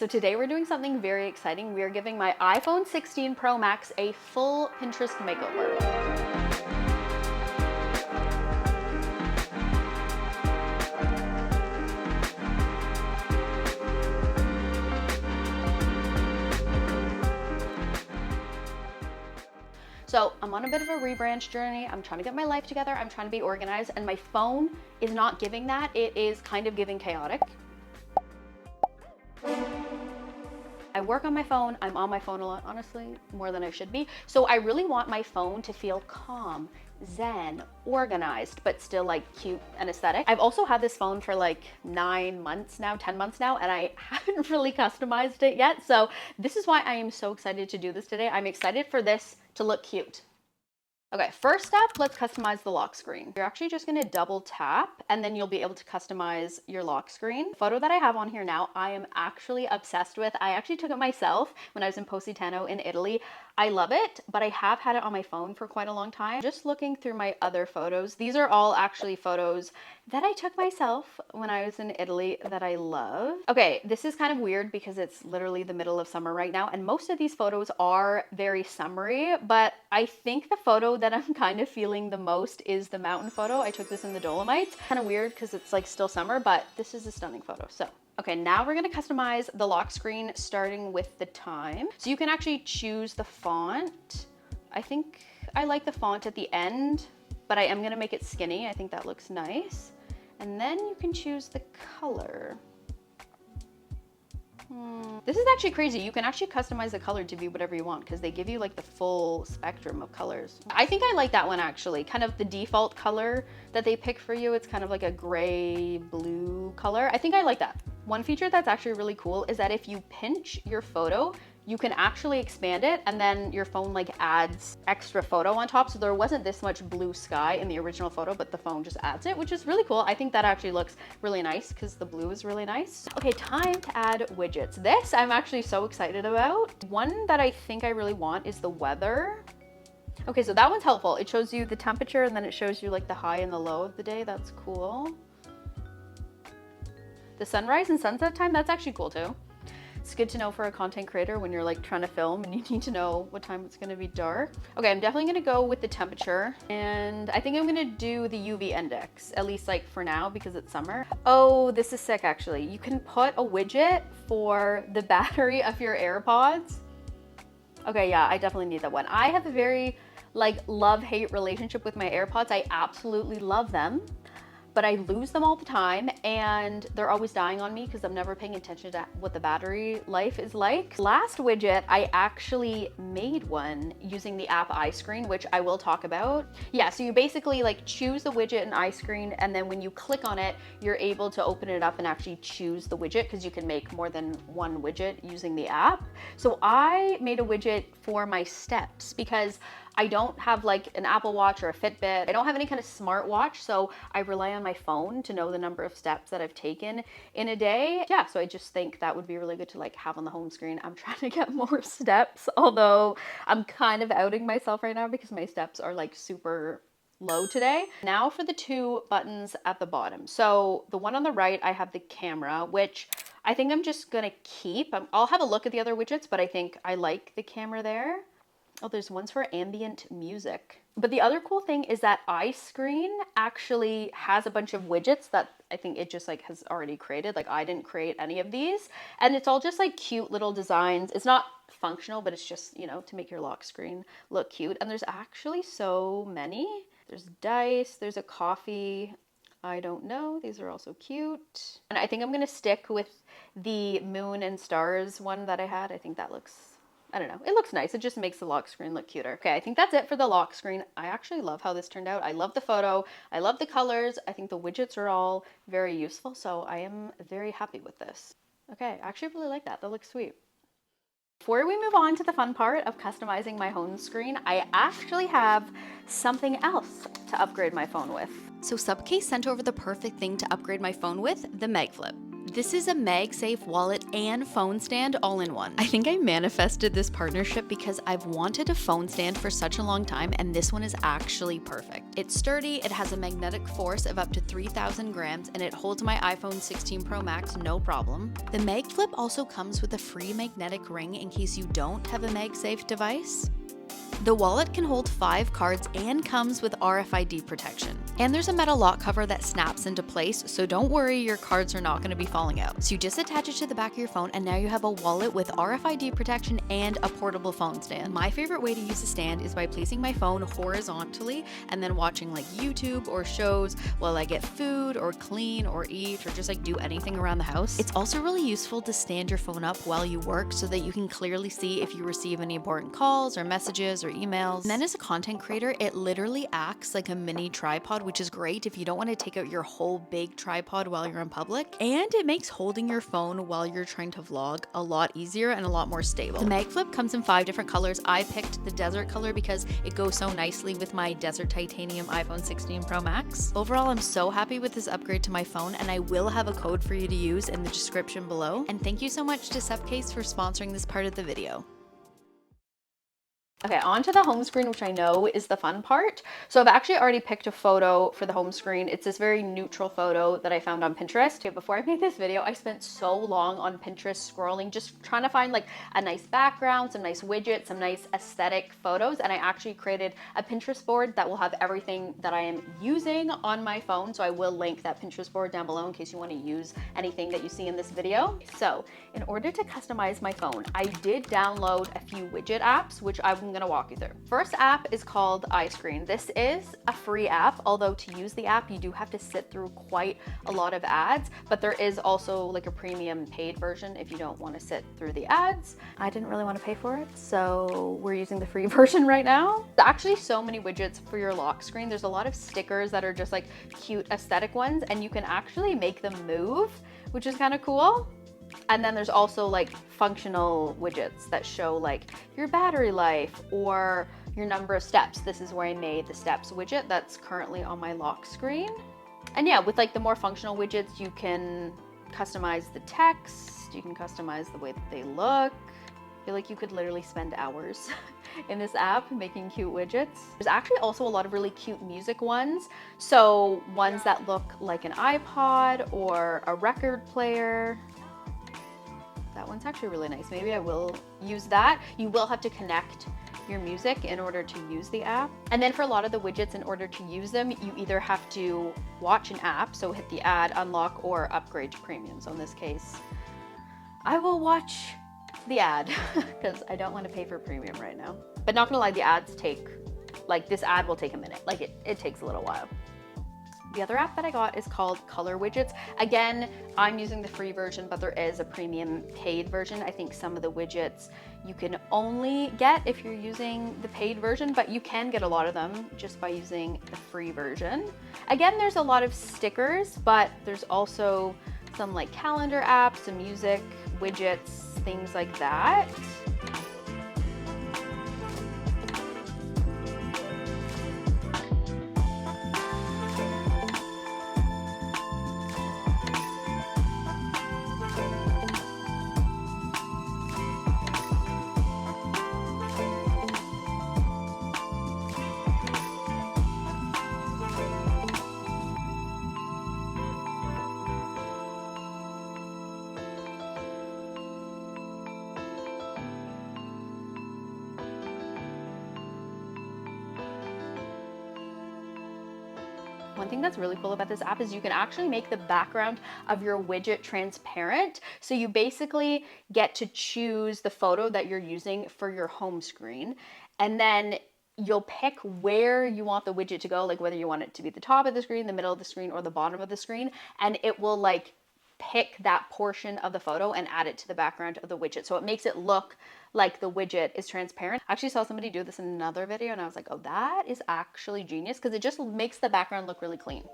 So today we're doing something very exciting. We are giving my iPhone 16 Pro Max a full Pinterest makeover. So I'm on a bit of a rebrand journey. I'm trying to get my life together. I'm trying to be organized, and my phone is not giving that. It is kind of giving chaotic. I work on my phone. I'm on my phone a lot, honestly, more than I should be. So I really want my phone to feel calm, zen, organized, but still like cute and aesthetic. I've also had this phone for like 9 months now, 10 months now, and I haven't really customized it yet. So this is why I am so excited to do this today. I'm excited for this to look cute. Okay, first step, let's customize the lock screen. You're actually just gonna double tap and then you'll be able to customize your lock screen. The photo that I have on here now, I am actually obsessed with. I actually took it myself when I was in Positano in Italy. I love it, but I have had it on my phone for quite a long time. Just looking through my other photos, these are all actually photos that I took myself when I was in Italy that I love. Okay, this is kind of weird because it's literally the middle of summer right now, and most of these photos are very summery, but I think the photo that I'm kind of feeling the most is the mountain photo. I took this in the Dolomites. Kind of weird because it's like still summer, but this is a stunning photo. So okay, now we're gonna customize the lock screen starting with the time. So you can actually choose the font. I think I like the font at the end, but I am gonna make it skinny. I think that looks nice. And then you can choose the color. This is actually crazy. You can actually customize the color to be whatever you want because they give you like the full spectrum of colors. I think I like that one actually. Kind of the default color that they pick for you. It's kind of like a gray blue color. I think I like that. One feature that's actually really cool is that if you pinch your photo, you can actually expand it and then your phone like adds extra photo on top. So there wasn't this much blue sky in the original photo, but the phone just adds it, which is really cool. I think that actually looks really nice because the blue is really nice. Okay, time to add widgets. This I'm actually so excited about. One that I think I really want is the weather. Okay, so that one's helpful. It shows you the temperature and then it shows you like the high and the low of the day. That's cool. The sunrise and sunset time, that's actually cool too. It's good to know for a content creator when you're like trying to film and you need to know what time it's gonna be dark. Okay, I'm definitely gonna go with the temperature and I think I'm gonna do the UV index, at least like for now because it's summer. Oh, this is sick actually. You can put a widget for the battery of your AirPods. Okay, yeah, I definitely need that one. I have a very like love-hate relationship with my AirPods. I absolutely love them, but I lose them all the time and they're always dying on me because I'm never paying attention to what the battery life is like. Last widget, I actually made one using the app iScreen, which I will talk about. Yeah, so you basically like choose the widget in iScreen and then when you click on it, you're able to open it up and actually choose the widget because you can make more than one widget using the app. So I made a widget for my steps because I don't have like an Apple Watch or a Fitbit. I don't have any kind of smart watch, so I rely on my phone to know the number of steps that I've taken in a day. Yeah, so I just think that would be really good to like have on the home screen. I'm trying to get more steps, although I'm kind of outing myself right now because my steps are like super low today. Now for the two buttons at the bottom. So the one on the right, I have the camera, which I think I'm just gonna keep. I'll have a look at the other widgets, but I think I like the camera there. Oh, there's ones for ambient music. But the other cool thing is that iScreen actually has a bunch of widgets that I think it just like has already created. Like I didn't create any of these. And it's all just like cute little designs. It's not functional, but it's just, you know, to make your lock screen look cute. And there's actually so many. There's dice, there's a coffee. I don't know. These are also cute. And I think I'm gonna stick with the moon and stars one that I had. I think that looks, I don't know, it looks nice. It just makes the lock screen look cuter. Okay, I think that's it for the lock screen. I actually love how this turned out. I love the photo. I love the colors. I think the widgets are all very useful. So I am very happy with this. Okay, I actually really like that. That looks sweet. Before we move on to the fun part of customizing my home screen, I actually have something else to upgrade my phone with. So Subcase sent over the perfect thing to upgrade my phone with, the MagFlip. This is a MagSafe wallet and phone stand all in one. I think I manifested this partnership because I've wanted a phone stand for such a long time, and this one is actually perfect. It's sturdy, it has a magnetic force of up to 3,000 grams, and it holds my iPhone 16 Pro Max no problem. The MagFlip also comes with a free magnetic ring in case you don't have a MagSafe device. The wallet can hold 5 cards and comes with RFID protection. And there's a metal lock cover that snaps into place, so don't worry, your cards are not going to be falling out. So you just attach it to the back of your phone, and now you have a wallet with RFID protection and a portable phone stand. My favorite way to use a stand is by placing my phone horizontally and then watching like YouTube or shows while I get food or clean or eat or just like do anything around the house. It's also really useful to stand your phone up while you work so that you can clearly see if you receive any important calls or messages or emails. And then as a content creator, it literally acts like a mini tripod, which is great if you don't want to take out your whole big tripod while you're in public. And it makes holding your phone while you're trying to vlog a lot easier and a lot more stable. The MagFlip comes in 5 different colors. I picked the desert color because it goes so nicely with my desert titanium iPhone 16 Pro Max. Overall, I'm so happy with this upgrade to my phone, and I will have a code for you to use in the description below. And thank you so much to Supcase for sponsoring this part of the video. Okay, on to the home screen, which I know is the fun part. So I've actually already picked a photo for the home screen. It's this very neutral photo that I found on Pinterest. Okay, before I made this video, I spent so long on Pinterest scrolling, just trying to find like a nice background, some nice widgets, some nice aesthetic photos. And I actually created a Pinterest board that will have everything that I am using on my phone. So I will link that Pinterest board down below in case you want to use anything that you see in this video. So in order to customize my phone, I did download a few widget apps, which I'm going to walk you through. First app is called iScreen. This is a free app, although to use the app, you do have to sit through quite a lot of ads, but there is also like a premium paid version if you don't want to sit through the ads. I didn't really want to pay for it, so we're using the free version right now. There's actually so many widgets for your lock screen. There's a lot of stickers that are just like cute aesthetic ones, and you can actually make them move, which is kind of cool. And then there's also like functional widgets that show like your battery life or your number of steps. This is where I made the steps widget that's currently on my lock screen. And yeah, with like the more functional widgets, you can customize the text, you can customize the way that they look. I feel like you could literally spend hours in this app making cute widgets. There's actually also a lot of really cute music ones. So ones that look like an iPod or a record player. That one's actually really nice. Maybe I will use that. You will have to connect your music in order to use the app. And then for a lot of the widgets, in order to use them, you either have to watch an app, so hit the ad, unlock, or upgrade to premium. So in this case, I will watch the ad because I don't want to pay for premium right now. But not gonna lie, the ads take, like this ad will take a minute. Like it takes a little while. The other app that I got is called Color Widgets. Again, I'm using the free version, but there is a premium paid version. I think some of the widgets you can only get if you're using the paid version, but you can get a lot of them just by using the free version. Again, there's a lot of stickers, but there's also some like calendar apps, some music widgets, things like that. One thing that's really cool about this app is you can actually make the background of your widget transparent. So you basically get to choose the photo that you're using for your home screen. And then you'll pick where you want the widget to go, like whether you want it to be the top of the screen, the middle of the screen, or the bottom of the screen. And it will like pick that portion of the photo and add it to the background of the widget. So it makes it look like the widget is transparent. I actually saw somebody do this in another video and I was like, oh, that is actually genius because it just makes the background look really clean.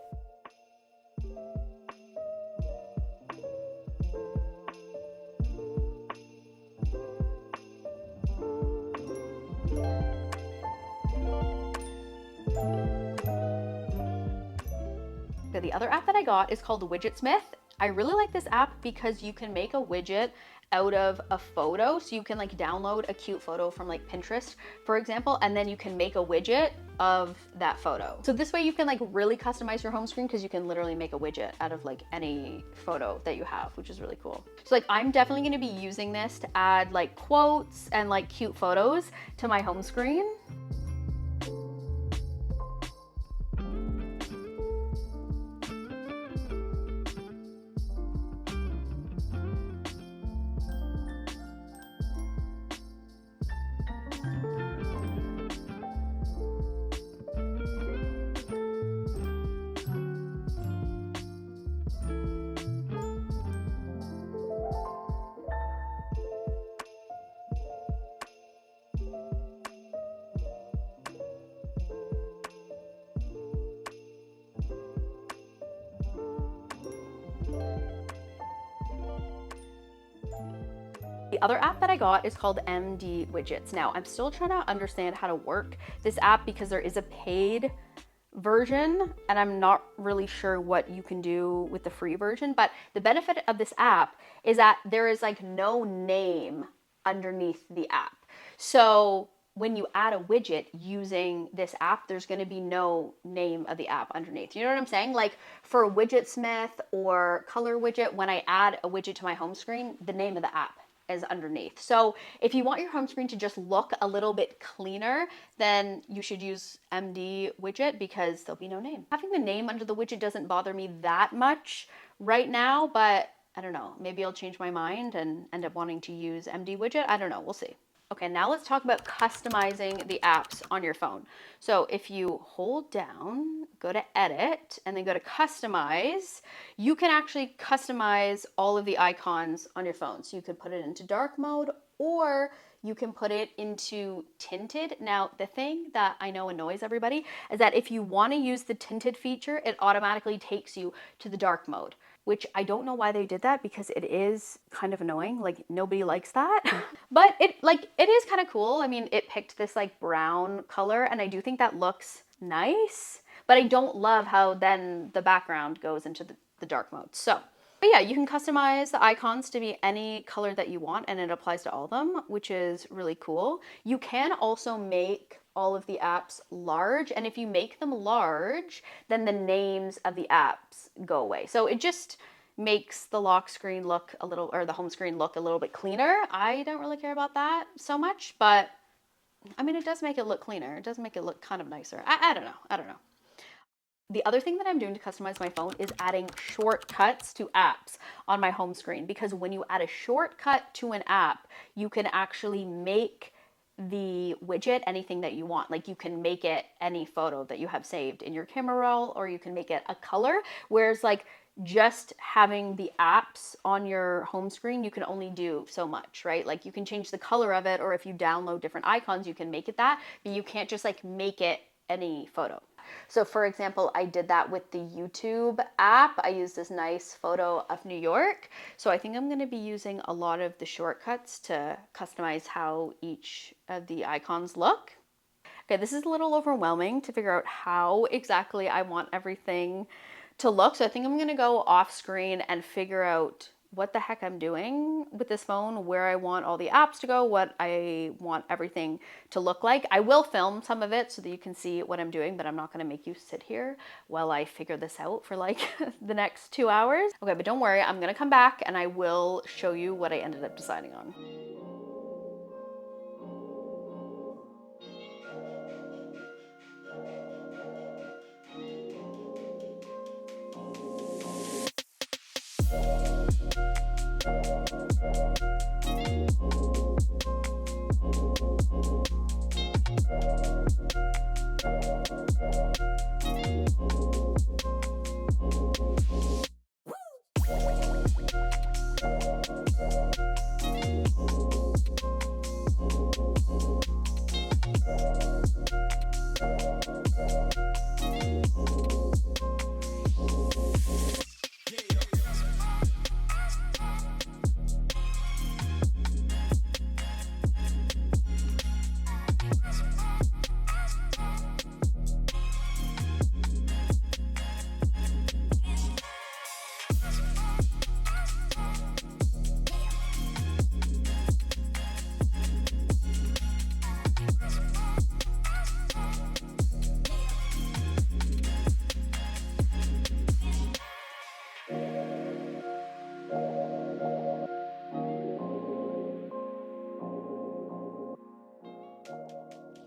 The other app that I got is called Widgetsmith. I really like this app because you can make a widget out of a photo. So you can like download a cute photo from like Pinterest, for example, and then you can make a widget of that photo. So this way you can like really customize your home screen because you can literally make a widget out of like any photo that you have, which is really cool. So like I'm definitely gonna be using this to add like quotes and like cute photos to my home screen. The other app that I got is called MD Widgets. Now, I'm still trying to understand how to work this app because there is a paid version and I'm not really sure what you can do with the free version. But the benefit of this app is that there is like no name underneath the app. So when you add a widget using this app, there's going to be no name of the app underneath. You know what I'm saying? Like for Widgetsmith or Color Widget, when I add a widget to my home screen, the name of the app is underneath. So if you want your home screen to just look a little bit cleaner, then you should use MD Widget because there'll be no name. Having the name under the widget doesn't bother me that much right now, but I don't know, maybe I'll change my mind and end up wanting to use MD Widget. I don't know, we'll see. Okay, now let's talk about customizing the apps on your phone. So if you hold down, go to edit, and then go to customize, you can actually customize all of the icons on your phone. So you could put it into dark mode or you can put it into tinted. Now, the thing that I know annoys everybody is that if you want to use the tinted feature, it automatically takes you to the dark mode, which I don't know why they did that because it is kind of annoying. Like nobody likes that, but it is kind of cool. I mean, it picked this like brown color and I do think that looks nice, but I don't love how then the background goes into the dark mode. So, but yeah, you can customize the icons to be any color that you want and it applies to all of them, which is really cool. You can also make all of the apps large, and if you make them large, then the names of the apps go away. So it just makes the lock screen look a little, or the home screen look a little bit cleaner. I don't really care about that so much, but I mean, it does make it look cleaner. It does make it look kind of nicer. I don't know. I don't know. The other thing that I'm doing to customize my phone is adding shortcuts to apps on my home screen, because when you add a shortcut to an app, you can actually make the widget anything that you want. Like you can make it any photo that you have saved in your camera roll, or you can make it a color. Whereas like just having the apps on your home screen, you can only do so much, right? Like you can change the color of it, or if you download different icons, you can make it that, but you can't just like make it any photo. So for example, I did that with the YouTube app. I used this nice photo of New York. So I think I'm going to be using a lot of the shortcuts to customize how each of the icons look. Okay, this is a little overwhelming to figure out how exactly I want everything to look. So I think I'm going to go off screen and figure out what the heck I'm doing with this phone, where I want all the apps to go, what I want everything to look like. I will film some of it so that you can see what I'm doing, but I'm not going to make you sit here while I figure this out for like the next 2 hours. Okay, but don't worry, I'm going to come back and I will show you what I ended up deciding on.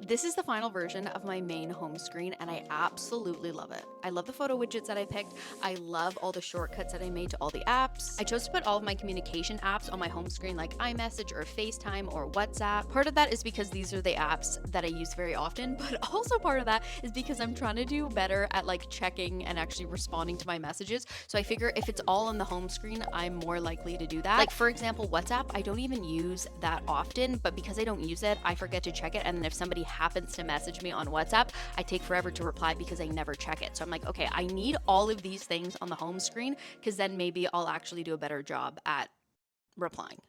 This is the final version of my main home screen and I absolutely love it. I love the photo widgets that I picked. I love all the shortcuts that I made to all the apps. I chose to put all of my communication apps on my home screen like iMessage or FaceTime or WhatsApp. Part of that is because these are the apps that I use very often, but also part of that is because I'm trying to do better at like checking and actually responding to my messages. So I figure if it's all on the home screen, I'm more likely to do that. Like for example, WhatsApp, I don't even use that often, but because I don't use it, I forget to check it. And then if somebody happens to message me on WhatsApp, I take forever to reply because I never check it. So I'm like, okay, I need all of these things on the home screen because then maybe I'll actually do a better job at replying.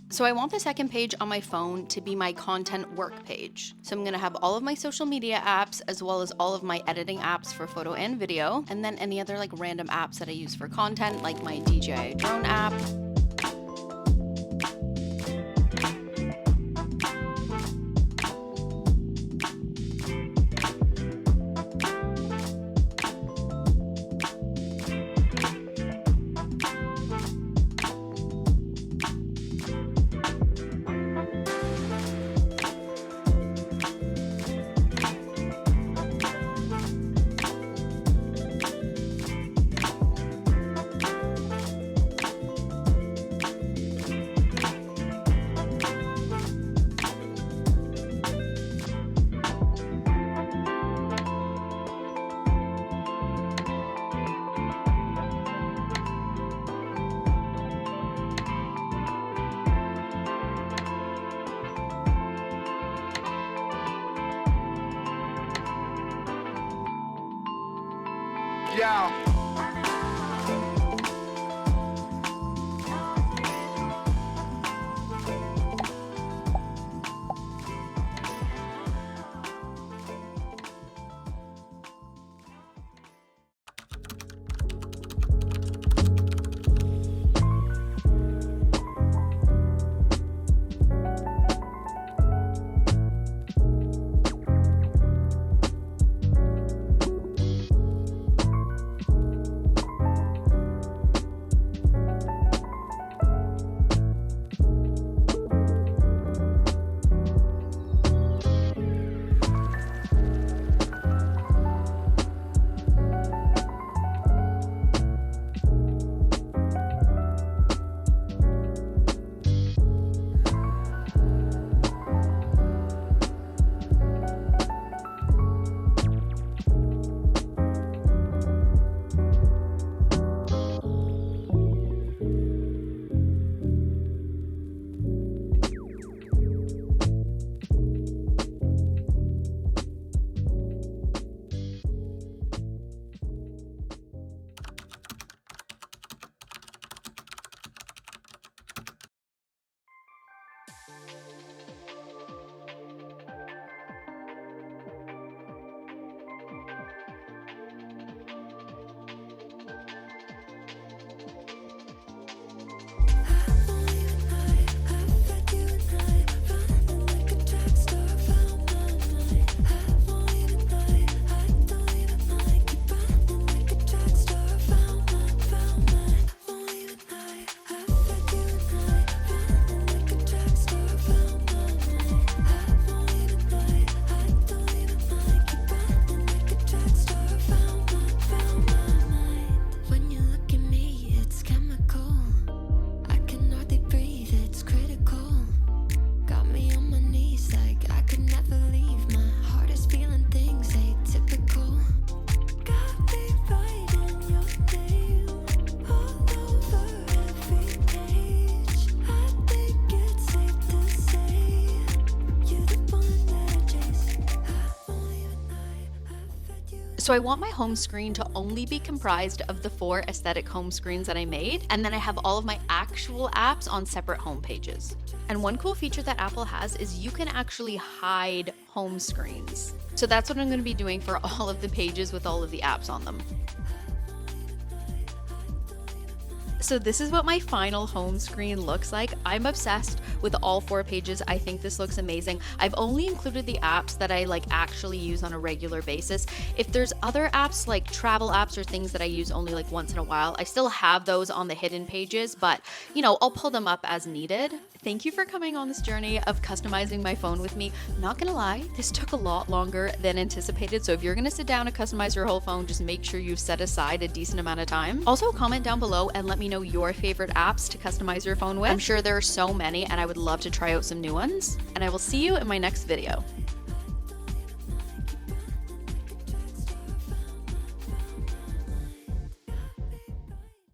So I want the second page on my phone to be my content work page. So I'm gonna have all of my social media apps as well as all of my editing apps for photo and video, and then any other like random apps that I use for content, like my DJI drone app. Yeah. So I want my home screen to only be comprised of the 4 aesthetic home screens that I made, and then I have all of my actual apps on separate home pages. And one cool feature that Apple has is you can actually hide home screens. So that's what I'm going to be doing for all of the pages with all of the apps on them. So this is what my final home screen looks like. I'm obsessed with all 4 pages. I think this looks amazing. I've only included the apps that I like actually use on a regular basis. If there's other apps like travel apps or things that I use only like once in a while, I still have those on the hidden pages, but you know, I'll pull them up as needed. Thank you for coming on this journey of customizing my phone with me. Not gonna lie, this took a lot longer than anticipated. So if you're gonna sit down and customize your whole phone, just make sure you've set aside a decent amount of time. Also, comment down below and let me know your favorite apps to customize your phone with. I'm sure there are so many and I would love to try out some new ones. And I will see you in my next video.